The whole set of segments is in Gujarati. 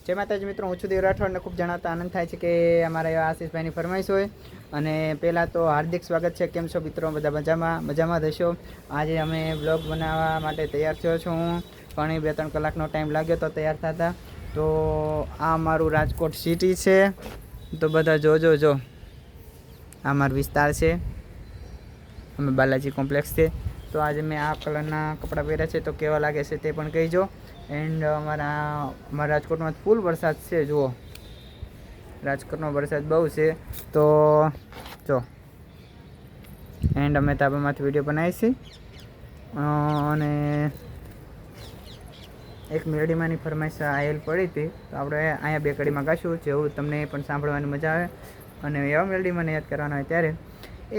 जय माताजी मित्रों, હું છું દેવ રાઠોડ ને ખૂબ જણાવતા આનંદ થાય છે કે અમારા એવા આશીષભાઈની ફરમાઈશ હોય. અને પહેલાં તો હાર્દિક સ્વાગત છે. કેમ છો મિત્રો? બધા મજામાં થશો. આજે અમે બ્લોગ બનાવવા માટે તૈયાર થયો છું. હું પણ 2-3 કલાકનો ટાઈમ લાગ્યો તો તૈયાર થતા. તો આ અમારું રાજકોટ સિટી છે. તો બધા જોજો. આ મારો વિસ્તાર છે. અમે બાલાજી કોમ્પ્લેક્સ છે. તો આજે મેં આ કલરના કપડાં પહેર્યા છે તો કેવા લાગે છે તે પણ કહીજો. એન્ડ અમારા રાજકોટમાં ફૂલ વરસાદ છે. જુઓ, રાજકોટમાં વરસાદ બહુ છે. તો જો એન્ડ અમે તાબામાંથી વિડીયો બનાવીએ છીએ. અને એક મેલડીમાંની ફરમાઈશ આયેલ પડી હતી તો આપણે અહીંયા 2 કડીમાં ગાશું, જેવું તમને પણ સાંભળવાની મજા આવે. અને એવા મેલડીમાંને યાદ કરવાના હોય ત્યારે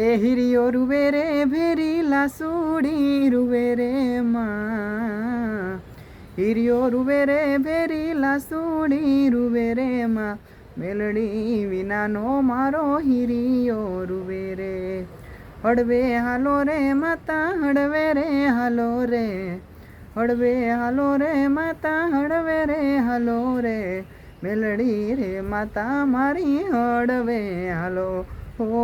એ હિરિયો રૂવે રે ભેરી લાસુડી રૂવે રે માં, હિરિયો રૂવે રે ભેરી લાસુડી રૂવે રે માં, મેલડી વિનાનો મારો હિરિયો રૂવે રે. હળવે હાલો રે માતા હળવે રે હાલો રે, હળવે હાલો રે માતા હળવે રે હાલો રે, મેલડી રે માતા મારી હળવે હાલો. હો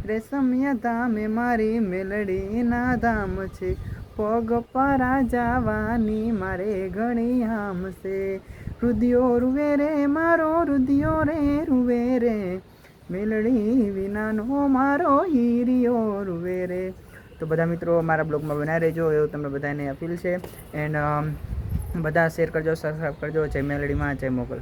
રેશમિયા ધામે મારી મેલડીના ધામ છે, પગ પરા જવાની મારે ઘણી હામ છે. રુધિયો રૂવે રે મારો રુધિયો રે રૂવે રે, મેલડી વિનાનો મારો હીરિયો રૂવે રે. તો બધા મિત્રો મારા બ્લોગમાં બનાવી રહેજો, એવું તમને બધાને અપીલ છે. એન્ડ બધા શેર કરજો, સબસ્ક્રાઈબ કરજો. જય મેલડીમાં, જય મોગલ.